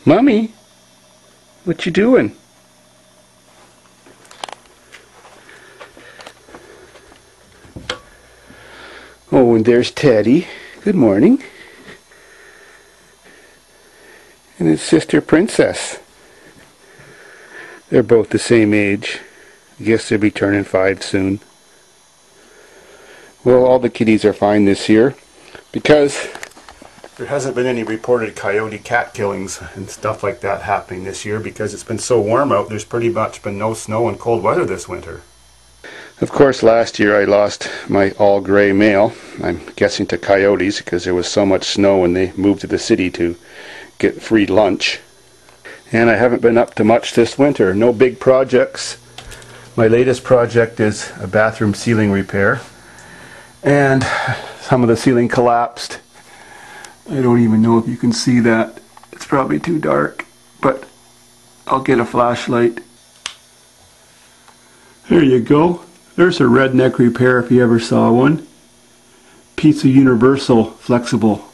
Mommy, what you doing? Oh, and there's Teddy. Good morning. And his sister Princess. They're both the same age. I guess they'll be turning 5 soon. Well, all the kitties are fine this year because there hasn't been any reported coyote cat killings and stuff like that happening this year because it's been so warm out. There's pretty much been no snow and cold weather this winter. Of course, last year I lost my all-gray male. I'm guessing to coyotes because there was so much snow and they moved to the city to get free lunch. And I haven't been up to much this winter. No big projects. My latest project is a bathroom ceiling repair. And some of the ceiling collapsed. I don't even know if you can see that. It's probably too dark, but I'll get a flashlight. There you go. There's a redneck repair if you ever saw one. Piece of universal flexible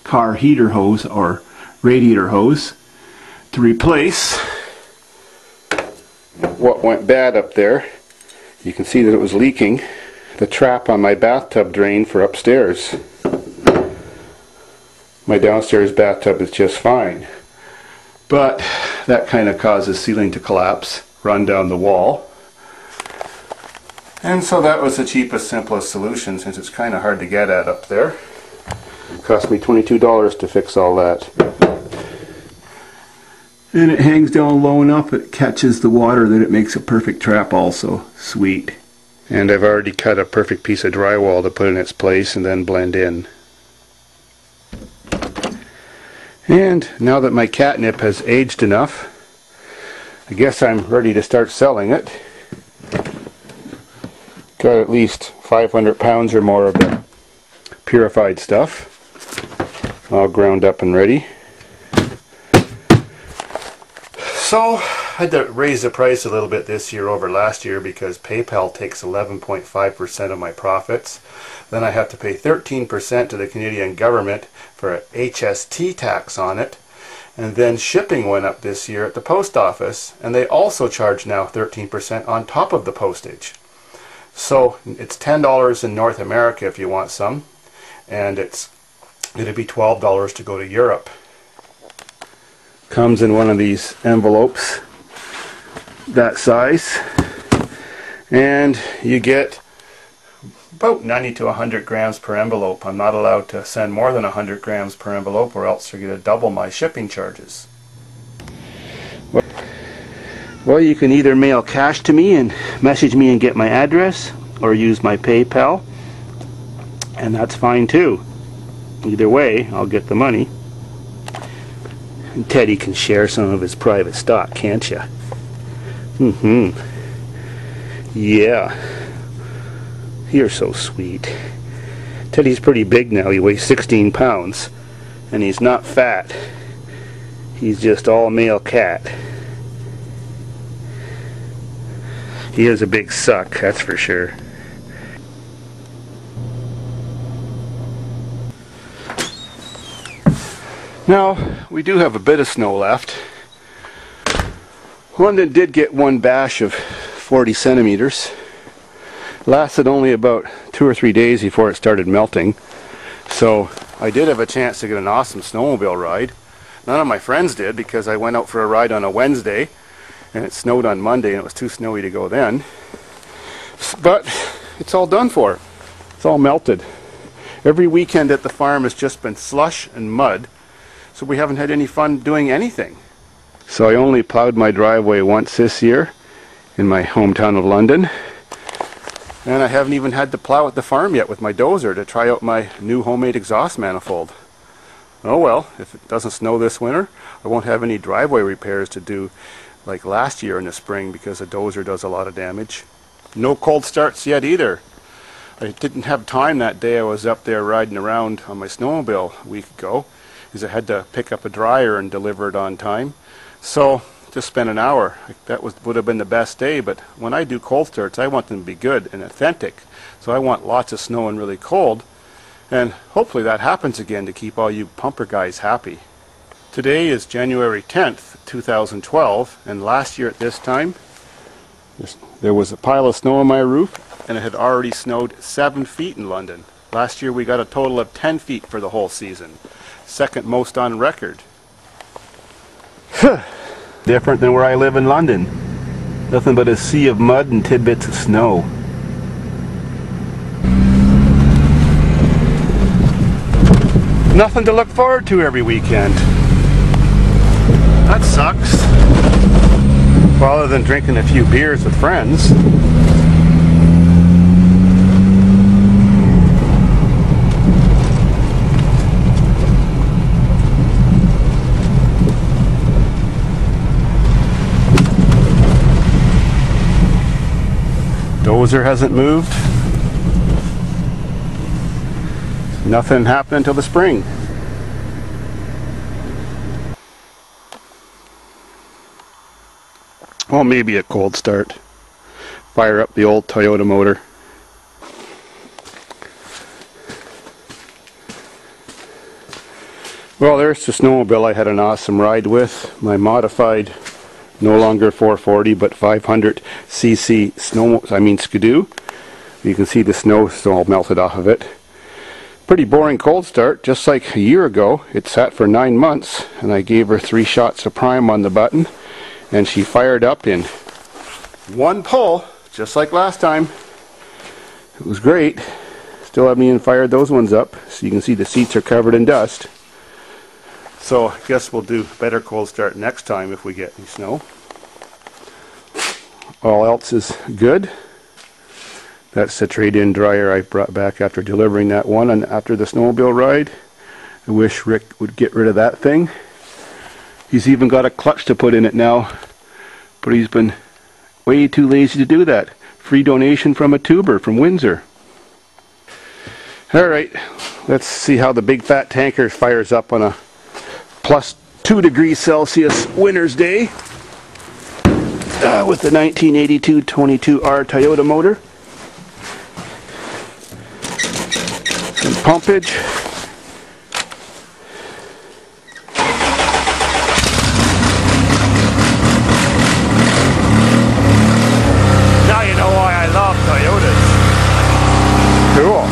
car heater hose or radiator hose to replace what went bad up there. You can see that it was leaking the trap on my bathtub drain for upstairs. My downstairs bathtub is just fine, but that kind of causes ceiling to collapse, run down the wall. And so that was the cheapest, simplest solution since it's kind of hard to get at up there. It cost me $22 to fix all that. And it hangs down low enough it catches the water that it makes a perfect trap also. Sweet. And I've already cut a perfect piece of drywall to put in its place and then blend in. And now that my catnip has aged enough, I guess I'm ready to start selling it. Got at least 500 pounds or more of the purified stuff, all ground up and ready. So I had to raise the price a little bit this year over last year because PayPal takes 11.5% of my profits. Then I have to pay 13% to the Canadian government for an HST tax on it. And then shipping went up this year at the post office, and they also charge now 13% on top of the postage. So it's $10 in North America if you want some, and it's going to be $12 to go to Europe. Comes in one of these envelopes that size, and you get about 90 to 100 grams per envelope. I'm not allowed to send more than 100 grams per envelope or else you're going to double my shipping charges. Well, you can either mail cash to me and message me and get my address, or use my PayPal, and that's fine too. Either way, I'll get the money. And Teddy can share some of his private stock, can't ya? Yeah. You're so sweet. Teddy's pretty big now. He weighs 16 pounds. And he's not fat. He's just all male cat. He is a big suck, that's for sure. Now, we do have a bit of snow left. London did get one bash of 40 centimeters. Lasted only about 2 or 3 days before it started melting. So I did have a chance to get an awesome snowmobile ride. None of my friends did because I went out for a ride on a Wednesday and it snowed on Monday and it was too snowy to go then. But it's all done for. It's all melted. Every weekend at the farm has just been slush and mud, so we haven't had any fun doing anything. So I only plowed my driveway once this year in my hometown of London, and I haven't even had to plow at the farm yet with my dozer to try out my new homemade exhaust manifold. Oh well, if it doesn't snow this winter, I won't have any driveway repairs to do like last year in the spring because the dozer does a lot of damage. No cold starts yet either. I didn't have time that day I was up there riding around on my snowmobile a week ago because I had to pick up a dryer and deliver it on time. So just spent an hour. That would have been the best day, but when I do cold starts I want them to be good and authentic. So I want lots of snow and really cold, and hopefully that happens again to keep all you pumper guys happy. Today is January 10th, 2012, and last year at this time there was a pile of snow on my roof and it had already snowed 7 feet in London. Last year we got a total of 10 feet for the whole season. Second most on record. Different than where I live in London. Nothing but a sea of mud and tidbits of snow. Nothing to look forward to every weekend. That sucks. Well, other than drinking a few beers with friends. Dozer hasn't moved. Nothing happened until the spring. Well, maybe a cold start. Fire up the old Toyota motor. Well, there's the snowmobile I had an awesome ride with. My modified, no longer 440 but 500cc Skidoo. You can see the snow still all melted off of it. Pretty boring cold start, just like a year ago. It sat for 9 months and I gave her 3 shots of prime on the button and she fired up in one pull, just like last time. It was great. Still haven't even fired those ones up, so you can see the seats are covered in dust. So I guess we'll do better cold start next time if we get any snow. All else is good. That's the trade-in dryer I brought back after delivering that one and after the snowmobile ride. I wish Rick would get rid of that thing. He's even got a clutch to put in it now, but he's been way too lazy to do that. Free donation from a tuber from Windsor. Alright, let's see how the big fat tanker fires up on a plus 2 degrees Celsius winter's day with the 1982 22R Toyota motor. Some pumpage. Now you know why I love Toyotas. Cool.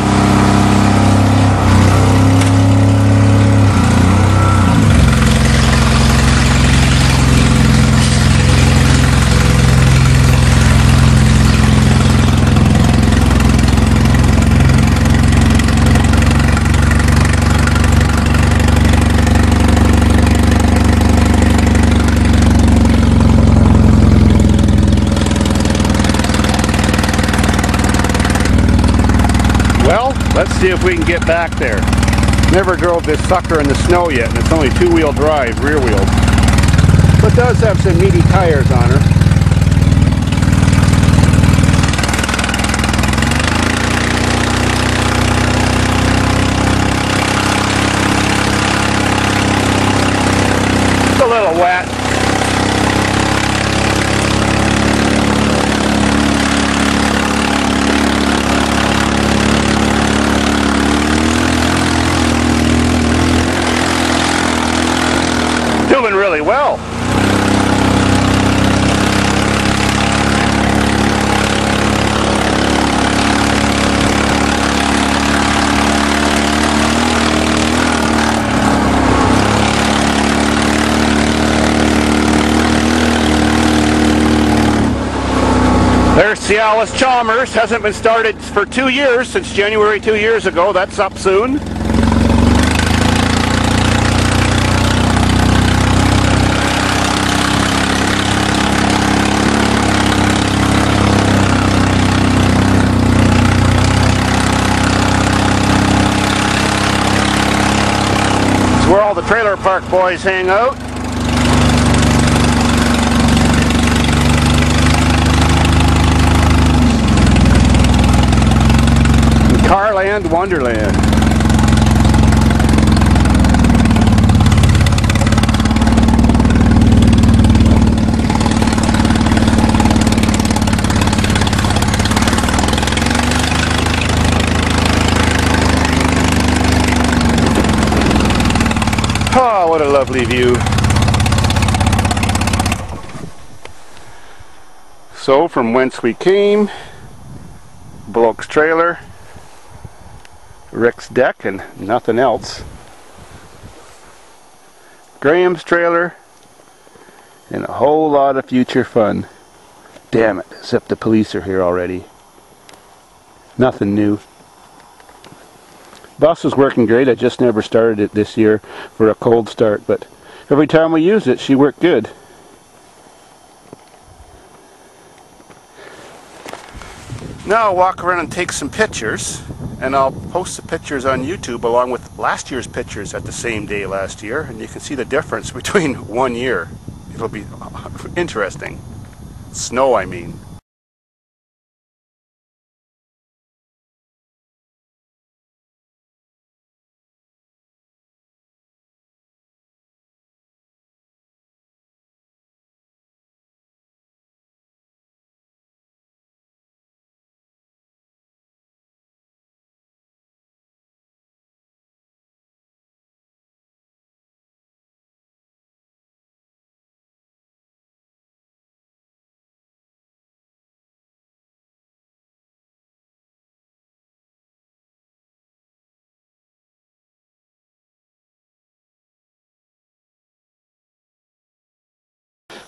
Well, let's see if we can get back there. Never drove this sucker in the snow yet, and it's only 2-wheel drive, rear wheel. But does have some meaty tires on her. It's a little wet. Doing really well. There's Cialis Chalmers. Hasn't been started for 2 years, since January 2 years ago. That's up soon. Where all the trailer park boys hang out. Carland Wonderland. Oh, what a lovely monthly view. So from whence we came, bloke's trailer, Rick's deck and nothing else. Graham's trailer, and a whole lot of future fun. Damn it, except the police are here already. Nothing new. Bus is working great. I just never started it this year for a cold start, but every time we used it, she worked good. Now I'll walk around and take some pictures, and I'll post the pictures on YouTube along with last year's pictures at the same day last year, and you can see the difference between 1 year. It'll be interesting. Snow, I mean.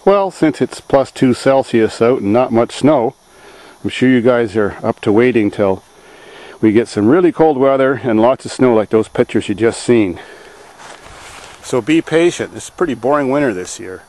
Well, since it's +2 Celsius out and not much snow, I'm sure you guys are up to waiting till we get some really cold weather and lots of snow like those pictures you just seen. So be patient. It's a pretty boring winter this year.